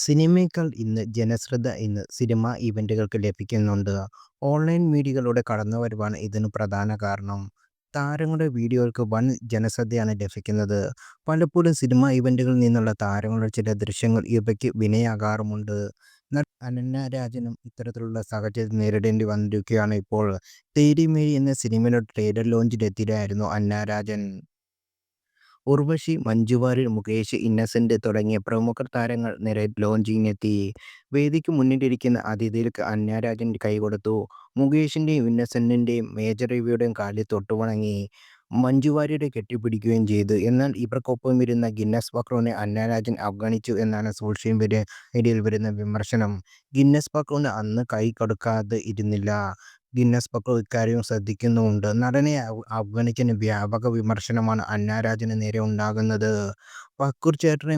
സിനിമയേക്കാൾ ഇന്ന് സിനിമാ ഇവന്റുകൾക്ക് ലഭിക്കുന്നുണ്ട്. ഓൺലൈൻ മീഡിയകളുടെ കടന്നുവരവാണ് ഇതിന് പ്രധാന കാരണം. താരങ്ങളുടെ വീഡിയോകൾക്ക് വൻ ജനശ്രദ്ധയാണ് ലഭിക്കുന്നത്. പലപ്പോഴും സിനിമാ ഇവന്റുകളിൽ നിന്നുള്ള താരങ്ങളുടെ ചില ദൃശ്യങ്ങൾ ഇവയ്ക്ക് വിനയാകാറുമുണ്ട്. അനന്യ രാജനും ഇത്തരത്തിലുള്ള സാഹചര്യം നേരിടേണ്ടി വന്നിരിക്കുകയാണ് ഇപ്പോൾ. 'തേരി മേരി' എന്ന സിനിമയുടെ ട്രെയിലർ ലോഞ്ചിനെത്തിയതായിരുന്നു അന്ന രാജൻ. ഉർവശി, മഞ്ജു വാര്യർ, മുകേഷ്, ഇന്നസെന്റ് തുടങ്ങിയ പ്രമുഖ താരങ്ങൾ നിരയിൽ ലോഞ്ചിങ്ങിനെത്തി. വേദിക്ക് മുന്നിലിരിക്കുന്ന അതിഥികൾക്ക് അന്ന രാജൻ കൈകൊടുത്തു. മുകേഷിന്റെയും ഇന്നസെന്റിന്റെയും മേജർ രവിയുടെയും കാലിൽ തൊട്ടുവണങ്ങി. മഞ്ജു വാര്യരെ കെട്ടിപ്പിടിക്കുകയും ചെയ്തു. എന്നാൽ ഇവർക്കൊപ്പം ഇരുന്ന ഗിന്നസ് പക്രുവിനെ അന്ന രാജൻ അവഗണിച്ചു എന്നാണ് സോഷ്യൽ മീഡിയയിൽ വരുന്ന വിമർശനം. ഗിന്നസ് പക്രുവിന് അന്ന് കൈ കൊടുക്കാതെ ഇരുന്നില്ല. ഗിന്നസ് പക്രു ഇക്കാര്യവും ശ്രദ്ധിക്കുന്നുമുണ്ട്. നടനെ അവഗണിക്കുന്ന വ്യാപക വിമർശനമാണ് അന്ന രാജന് നേരെ ഉണ്ടാകുന്നത്. പക്രു ചേട്ടനെ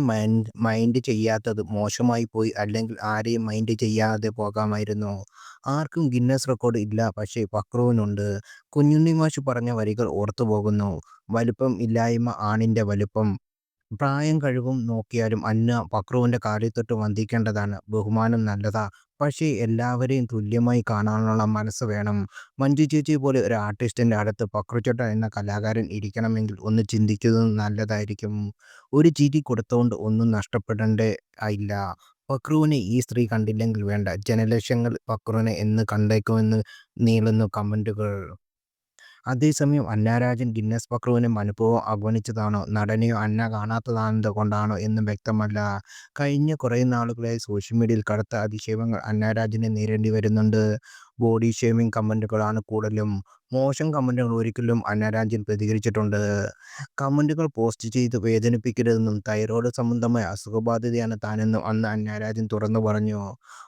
മൈൻഡ് ചെയ്യാത്തത് മോശമായി പോയി, അല്ലെങ്കിൽ ആരെയും മൈൻഡ് ചെയ്യാതെ പോകാമായിരുന്നു. ആർക്കും ഗിന്നസ് റെക്കോർഡ് ഇല്ല, പക്ഷേ പക്രുവിനുണ്ട്. കുഞ്ഞുണ്ണി മാഷ് പറഞ്ഞ വരികൾ ഓർത്തുപോകുന്നു. "വലുപ്പം ഇല്ലായ്മ ആണിന്റെ വലുപ്പം. പ്രായം കഴിവും നോക്കിയാലും അന്ന പക്രുവിന്റെ കാലിൽ തൊട്ട് വന്ദിക്കേണ്ടതാണ്. ബഹുമാനം നല്ലതാ, പക്ഷേ എല്ലാവരെയും തുല്യമായി കാണാനുള്ള മനസ്സ് വേണം. മഞ്ജു ചേച്ചി പോലെ ഒരു ആർട്ടിസ്റ്റിന്റെ അടുത്ത് പക്രുചേട്ടൻ എന്ന കലാകാരൻ ഇരിക്കണമെങ്കിൽ ഒന്ന് ചിന്തിക്കുന്നത് നല്ലതായിരിക്കും. ഒരു ചിരി കൊടുത്തുകൊണ്ട് ഒന്നും ഇല്ല. പക്രുവിനെ ഈ സ്ത്രീ കണ്ടില്ലെങ്കിൽ വേണ്ട, ജനലക്ഷങ്ങൾ പക്രുവിനെ എന്ന് കണ്ടേക്കുമെന്ന് നീളുന്നു കമന്റുകൾ. അതേസമയം അന്ന രാജൻ ഗിന്നസ് പക്രുവിനെ മനഃപൂർവ്വം അവഗണിച്ചതാണോ, നടനെയോ അന്ന കാണാത്തത് കൊണ്ടാണോ എന്ന് വ്യക്തമല്ല. കഴിഞ്ഞ കുറേ നാളുകളായി സോഷ്യൽ മീഡിയയിൽ കടുത്ത അധിക്ഷേപങ്ങൾ അന്ന രാജന് നേരിടേണ്ടി വരുന്നുണ്ട്. ബോഡി ഷേമിംഗ് കമന്റുകളാണ് കൂടുതലും. മോശം കമന്റുകൾ ഒരിക്കലും അന്ന രാജൻ പ്രതികരിച്ചിട്ടുണ്ട്. കമന്റുകൾ പോസ്റ്റ് ചെയ്ത് വേദനിപ്പിക്കരുതെന്നും തൈറോയ്ഡ് സംബന്ധമായ അസുഖബാധിതയാണ് താനെന്നും അന്ന് അന്ന രാജൻ തുറന്നു പറഞ്ഞു.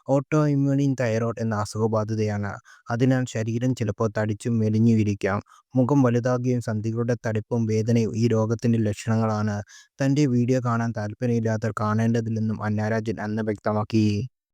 ഓട്ടോ ഇമ്മ്യൂൺ തൈറോയ്ഡ് എന്ന അസുഖബാധിതയാണ്. അതിനാൽ ശരീരം ചിലപ്പോൾ തടിച്ചും മെലിഞ്ഞും ഇരിക്കാം. മുഖം വലുതാകുകയും സന്ധികളുടെ തടിപ്പും വേദനയും ഈ രോഗത്തിന്റെ ലക്ഷണങ്ങളാണ്. തന്റെ വീഡിയോ കാണാൻ താല്പര്യമില്ലാത്തവർ കാണേണ്ടതില്ലെന്നും അന്ന രാജൻ അന്ന് വ്യക്തമാക്കി.